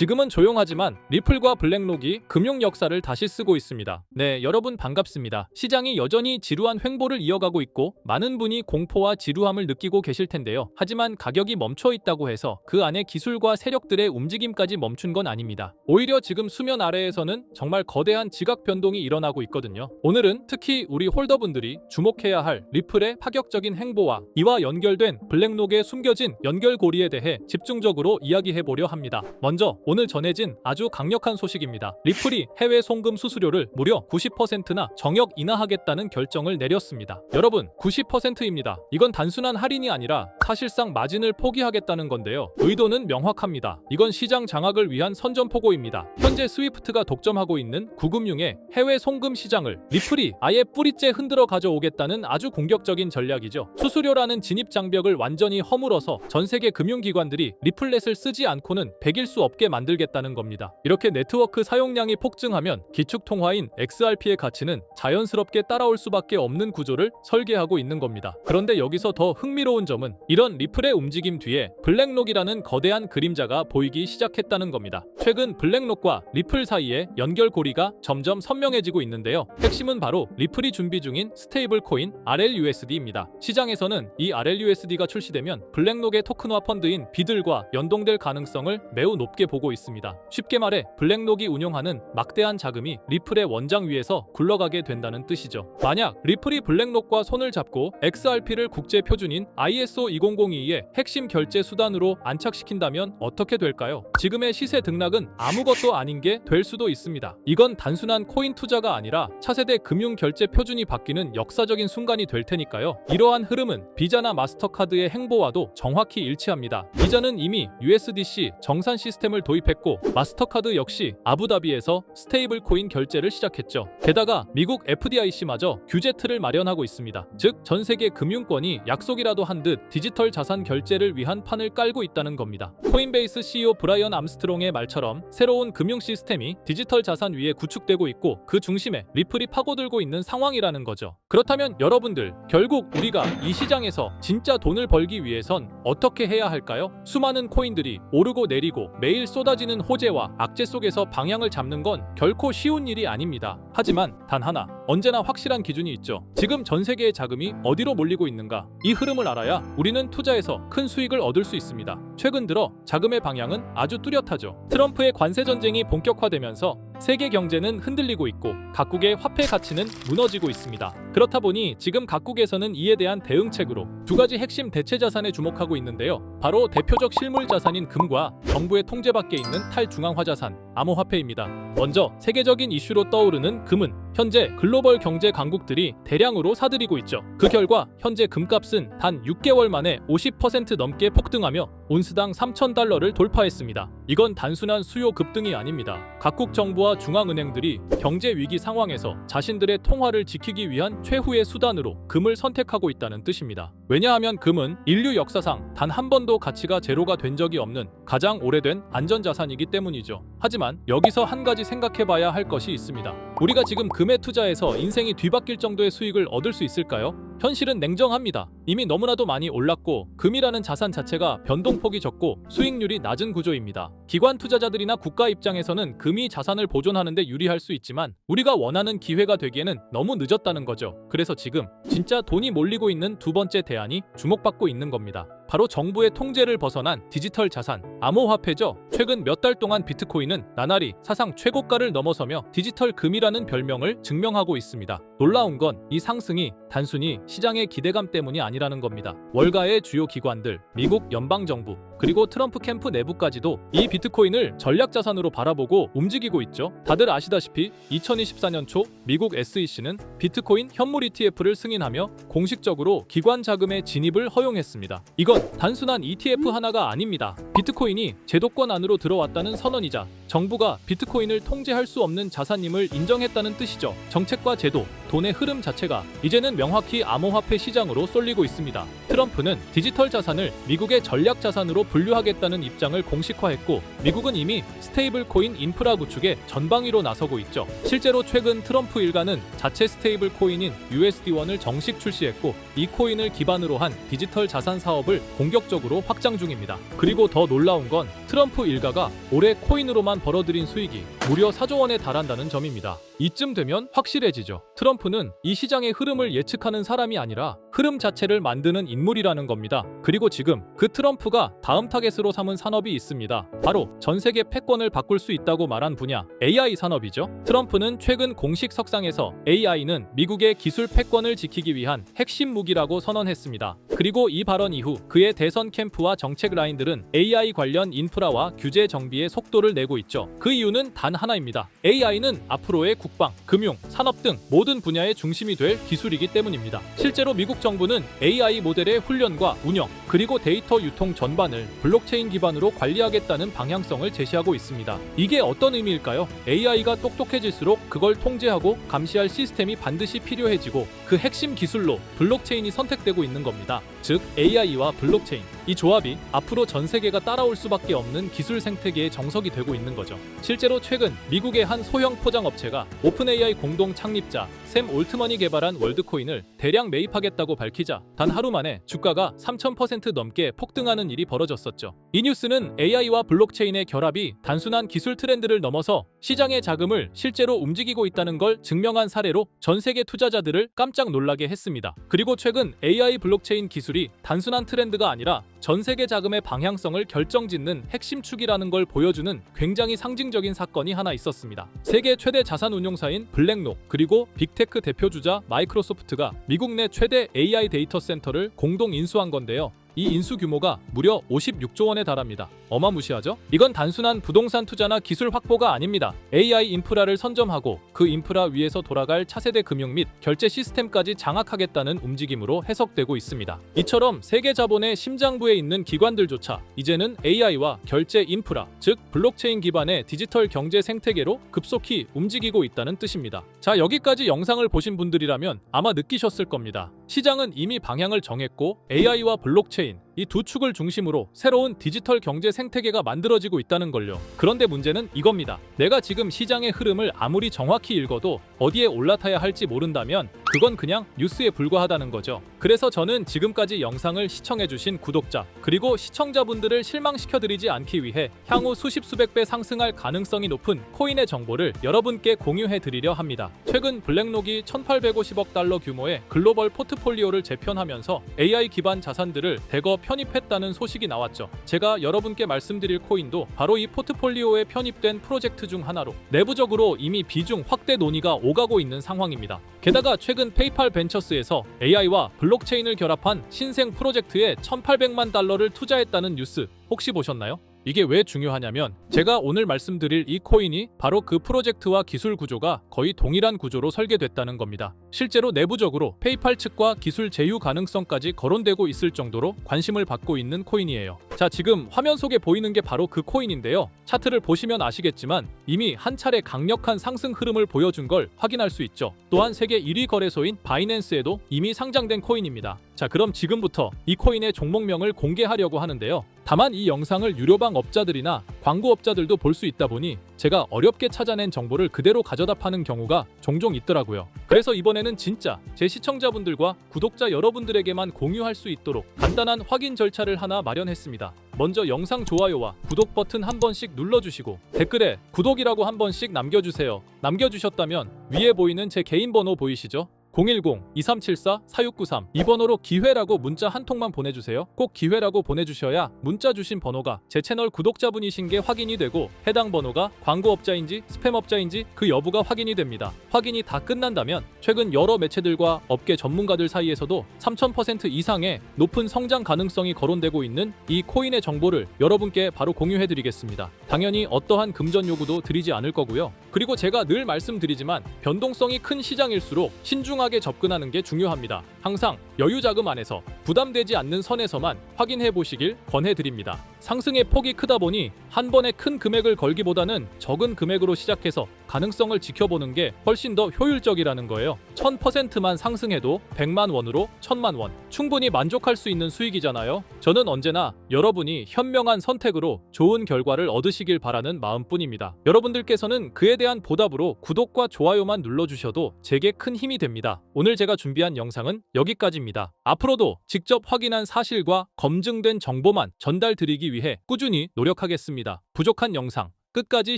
지금은 조용하지만 리플과 블랙록이 금융 역사를 다시 쓰고 있습니다. 네, 여러분 반갑습니다. 시장이 여전히 지루한 횡보를 이어가고 있고 많은 분이 공포와 지루함을 느끼고 계실 텐데요. 하지만 가격이 멈춰 있다고 해서 그 안에 기술과 세력들의 움직임까지 멈춘 건 아닙니다. 오히려 지금 수면 아래에서는 정말 거대한 지각 변동이 일어나고 있거든요. 오늘은 특히 우리 홀더분들이 주목해야 할 리플의 파격적인 행보와 이와 연결된 블랙록의 숨겨진 연결고리에 대해 집중적으로 이야기해보려 합니다. 먼저 오늘 전해진 아주 강력한 소식입니다. 리플이 해외 송금 수수료를 무려 90%나 정역 인하하겠다는 결정을 내렸습니다. 여러분, 90%입니다. 이건 단순한 할인이 아니라 사실상 마진을 포기하겠다는 건데요. 의도는 명확합니다. 이건 시장 장악을 위한 선전포고입니다. 현재 스위프트가 독점하고 있는 구금융의 해외 송금 시장을 리플이 아예 뿌리째 흔들어 가져오겠다는 아주 공격적인 전략이죠. 수수료라는 진입 장벽을 완전히 허물어서 전 세계 금융기관들이 리플렛을 쓰지 않고는 배길 수 없게 만들겠다는 겁니다. 이렇게 네트워크 사용량이 폭증하면 기축통화인 XRP의 가치는 자연스럽게 따라올 수밖에 없는 구조를 설계하고 있는 겁니다. 그런데 여기서 더 흥미로운 점은 이런 리플의 움직임 뒤에 블랙록이라는 거대한 그림자가 보이기 시작했다는 겁니다. 최근 블랙록과 리플 사이의 연결고리가 점점 선명해지고 있는데요. 핵심은 바로 리플이 준비 중인 스테이블 코인 RLUSD입니다. 시장에서는 이 RLUSD가 출시되면 블랙록의 토큰화 펀드인 비들과 연동될 가능성을 매우 높게 보고 있습니다. 쉽게 말해 블랙록이 운용하는 막대한 자금이 리플의 원장 위에서 굴러가게 된다는 뜻이죠. 만약 리플이 블랙록과 손을 잡고 XRP를 국제 표준인 ISO 20022의 핵심 결제 수단으로 안착시킨다면 어떻게 될까요? 지금의 시세 등락은 아무것도 아닌 게 될 수도 있습니다. 이건 단순한 코인 투자가 아니라 차세대 금융 결제 표준이 바뀌는 역사적인 순간이 될 테니까요. 이러한 흐름은 비자나 마스터카드의 행보와도 정확히 일치합니다. 비자는 이미 USDC 정산 시스템을 도입했고 마스터카드 역시 아부다비에서 스테이블 코인 결제를 시작했죠. 게다가 미국 FDIC마저 규제 틀을 마련하고 있습니다. 즉, 전 세계 금융권이 약속이라도 한 듯 디지털 자산 결제를 위한 판을 깔고 있다는 겁니다. 코인베이스 CEO 브라이언 암스트롱의 말처럼 새로운 금융 시스템이 디지털 자산 위에 구축되고 있고 그 중심에 리플이 파고들고 있는 상황이라는 거죠. 그렇다면 여러분들, 결국 우리가 이 시장에서 진짜 돈을 벌기 위해선 어떻게 해야 할까요? 수많은 코인들이 오르고 내리고 매일 쏟아지는 호재와 악재 속에서 방향을 잡는 건 결코 쉬운 일이 아닙니다. 하지만 단 하나, 언제나 확실한 기준이 있죠. 지금 전 세계의 자금이 어디로 몰리고 있는가? 이 흐름을 알아야 우리는 투자에서 큰 수익을 얻을 수 있습니다. 최근 들어 자금의 방향은 아주 뚜렷하죠. 트럼프의 관세 전쟁이 본격화되면서 세계 경제는 흔들리고 있고 각국의 화폐 가치는 무너지고 있습니다. 그렇다 보니 지금 각국에서는 이에 대한 대응책으로 두 가지 핵심 대체 자산에 주목하고 있는데요. 바로 대표적 실물 자산인 금과 정부의 통제 밖에 있는 탈중앙화 자산, 암호화폐입니다. 먼저 세계적인 이슈로 떠오르는 금은 현재 글로벌 경제 강국들이 대량으로 사들이고 있죠. 그 결과 현재 금값은 단 6개월 만에 50% 넘게 폭등하며 온스당 3,000달러를 돌파했습니다. 이건 단순한 수요 급등이 아닙니다. 각국 정부와 중앙은행들이 경제 위기 상황에서 자신들의 통화를 지키기 위한 최후의 수단으로 금을 선택하고 있다는 뜻입니다. 왜냐하면 금은 인류 역사상 단 한 번도 가치가 제로가 된 적이 없는 가장 오래된 안전자산이기 때문이죠. 하지만 여기서 한 가지 생각해봐야 할 것이 있습니다. 우리가 지금 금에 투자해서 인생이 뒤바뀔 정도의 수익을 얻을 수 있을까요? 현실은 냉정합니다. 이미 너무나도 많이 올랐고 금이라는 자산 자체가 변동폭이 적고 수익률이 낮은 구조입니다. 기관 투자자들이나 국가 입장에서는 금이 자산을 보존하는 데 유리할 수 있지만 우리가 원하는 기회가 되기에는 너무 늦었다는 거죠. 그래서 지금 진짜 돈이 몰리고 있는 두 번째 대안이 주목받고 있는 겁니다. 바로 정부의 통제를 벗어난 디지털 자산, 암호화폐죠. 최근 몇 달 동안 비트코인은 나날이 사상 최고가를 넘어서며 디지털 금이라는 별명을 증명하고 있습니다. 놀라운 건 이 상승이 단순히 시장의 기대감 때문이 아니라는 겁니다. 월가의 주요 기관들, 미국 연방정부, 그리고 트럼프 캠프 내부까지도 이 비트코인을 전략자산으로 바라보고 움직이고 있죠. 다들 아시다시피 2024년 초 미국 SEC는 비트코인 현물 ETF를 승인하며 공식적으로 기관 자금의 진입을 허용했습니다. 이건 단순한 ETF 하나가 아닙니다. 비트코인이 제도권 안으로 들어왔다는 선언이자 정부가 비트코인을 통제할 수 없는 자산임을 인정했다는 뜻이죠. 정책과 제도, 돈의 흐름 자체가 이제는 명확히 암호화폐 시장으로 쏠리고 있습니다. 트럼프는 디지털 자산을 미국의 전략 자산으로 분류하겠다는 입장을 공식화했고, 미국은 이미 스테이블 코인 인프라 구축에 전방위로 나서고 있죠. 실제로 최근 트럼프 일가는 자체 스테이블 코인인 USD1을 정식 출시했고, 이 코인을 기반으로 한 디지털 자산 사업을 본격적으로 확장 중입니다. 그리고 더 놀라운 건 트럼프 일가가 올해 코인으로만 벌어들인 수익이 무려 4조 원에 달한다는 점입니다. 이쯤 되면 확실해지죠. 트럼프는 이 시장의 흐름을 예측하는 사람이 아니라 흐름 자체를 만드는 인물이라는 겁니다. 그리고 지금 그 트럼프가 다음 타겟으로 삼은 산업이 있습니다. 바로 전 세계 패권을 바꿀 수 있다고 말한 분야, AI 산업이죠. 트럼프는 최근 공식 석상에서 AI는 미국의 기술 패권을 지키기 위한 핵심 무기라고 선언했습니다. 그리고 이 발언 이후 그의 대선 캠프와 정책 라인들은 AI 관련 인프라와 규제 정비에 속도를 내고 있죠. 그 이유는 단 하나입니다. AI는 앞으로의 국방, 금융, 산업 등 모든 분야의 중심이 될 기술이기 때문입니다. 실제로 미국 정부는 AI 모델의 훈련과 운영, 그리고 데이터 유통 전반을 블록체인 기반으로 관리하겠다는 방향성을 제시하고 있습니다. 이게 어떤 의미일까요? AI가 똑똑해질수록 그걸 통제하고 감시할 시스템이 반드시 필요해지고, 그 핵심 기술로 블록체인이 선택되고 있는 겁니다. 즉 AI와 블록체인, 이 조합이 앞으로 전 세계가 따라올 수밖에 없는 기술 생태계의 정석이 되고 있는 거죠. 실제로 최근 미국의 한 소형 포장 업체가 오픈AI 공동 창립자 샘 올트먼이 개발한 월드코인을 대량 매입하겠다고 밝히자 단 하루 만에 주가가 3000% 넘게 폭등하는 일이 벌어졌었죠. 이 뉴스는 AI와 블록체인의 결합이 단순한 기술 트렌드를 넘어서 시장의 자금을 실제로 움직이고 있다는 걸 증명한 사례로 전 세계 투자자들을 깜짝 놀라게 했습니다. 그리고 최근 AI 블록체인 기술이 단순한 트렌드가 아니라 전 세계 자금의 방향성을 결정짓는 핵심 축이라는 걸 보여주는 굉장히 상징적인 사건이 하나 있었습니다. 세계 최대 자산 운용사인 블랙록, 그리고 빅테크 대표주자 마이크로소프트가 미국 내 최대 AI 데이터 센터를 공동 인수한 건데요. 이 인수 규모가 무려 56조 원에 달합니다. 어마무시하죠? 이건 단순한 부동산 투자나 기술 확보가 아닙니다. AI 인프라를 선점하고 그 인프라 위에서 돌아갈 차세대 금융 및 결제 시스템까지 장악하겠다는 움직임으로 해석되고 있습니다. 이처럼 세계 자본의 심장부에 있는 기관들조차 이제는 AI와 결제 인프라, 즉 블록체인 기반의 디지털 경제 생태계로 급속히 움직이고 있다는 뜻입니다. 자, 여기까지 영상을 보신 분들이라면 아마 느끼셨을 겁니다. 시장은 이미 방향을 정했고 AI와 블록체인, 이 두 축을 중심으로 새로운 디지털 경제 생태계가 만들어지고 있다는 걸요. 그런데 문제는 이겁니다. 내가 지금 시장의 흐름을 아무리 정확히 읽어도 어디에 올라타야 할지 모른다면 그건 그냥 뉴스에 불과하다는 거죠. 그래서 저는 지금까지 영상을 시청해주신 구독자, 그리고 시청자분들을 실망시켜드리지 않기 위해 향후 수십 수백 배 상승할 가능성이 높은 코인의 정보를 여러분께 공유해드리려 합니다. 최근 블랙록이 1850억 달러 규모의 글로벌 포트폴리오를 재편하면서 AI 기반 자산들을 대거 편입했다는 소식이 나왔죠. 제가 여러분께 말씀드릴 코인도 바로 이 포트폴리오에 편입된 프로젝트 중 하나로 내부적으로 이미 비중 확대 논의가 오가고 있는 상황입니다. 게다가 최근 페이팔 벤처스에서 AI와 블록체인을 결합한 신생 프로젝트에 1800만 달러를 투자했다는 뉴스 혹시 보셨나요? 이게 왜 중요하냐면 제가 오늘 말씀드릴 이 코인이 바로 그 프로젝트와 기술 구조가 거의 동일한 구조로 설계됐다는 겁니다. 실제로 내부적으로 페이팔 측과 기술 제휴 가능성까지 거론되고 있을 정도로 관심을 받고 있는 코인이에요. 자, 지금 화면 속에 보이는 게 바로 그 코인인데요. 차트를 보시면 아시겠지만 이미 한 차례 강력한 상승 흐름을 보여준 걸 확인할 수 있죠. 또한 세계 1위 거래소인 바이낸스에도 이미 상장된 코인입니다. 자, 그럼 지금부터 이 코인의 종목명을 공개하려고 하는데요. 다만 이 영상을 유료방 업자들이나 광고업자들도 볼 수 있다 보니 제가 어렵게 찾아낸 정보를 그대로 가져다 파는 경우가 종종 있더라고요. 그래서 이번에는 진짜 제 시청자분들과 구독자 여러분들에게만 공유할 수 있도록 간단한 확인 절차를 하나 마련했습니다. 먼저 영상 좋아요와 구독 버튼 한 번씩 눌러주시고 댓글에 구독이라고 한 번씩 남겨주세요. 남겨주셨다면 위에 보이는 제 개인 번호 보이시죠? 010-2374-4693 이 번호로 기회라고 문자 한 통만 보내주세요. 꼭 기회라고 보내주셔야 문자 주신 번호가 제 채널 구독자분이신 게 확인이 되고 해당 번호가 광고업자인지 스팸업자인지 그 여부가 확인이 됩니다. 확인이 다 끝난다면 최근 여러 매체들과 업계 전문가들 사이에서도 3000% 이상의 높은 성장 가능성이 거론되고 있는 이 코인의 정보를 여러분께 바로 공유해드리겠습니다. 당연히 어떠한 금전 요구도 드리지 않을 거고요. 그리고 제가 늘 말씀드리지만 변동성이 큰 시장일수록 신중하게 접근하는 게 중요합니다. 항상 여유 자금 안에서 부담되지 않는 선에서만 확인해 보시길 권해드립니다. 상승의 폭이 크다 보니 한 번에 큰 금액을 걸기보다는 적은 금액으로 시작해서 가능성을 지켜보는 게 훨씬 더 효율적이라는 거예요. 1000%만 상승해도 100만 원으로 1000만 원. 충분히 만족할 수 있는 수익이잖아요. 저는 언제나 여러분이 현명한 선택으로 좋은 결과를 얻으시길 바라는 마음뿐입니다. 여러분들께서는 그에 대한 보답으로 구독과 좋아요만 눌러주셔도 제게 큰 힘이 됩니다. 오늘 제가 준비한 영상은 여기까지입니다. 앞으로도 직접 확인한 사실과 검증된 정보만 전달드리기 위해 꾸준히 노력하겠습니다. 부족한 영상 끝까지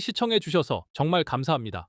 시청해 주셔서 정말 감사합니다.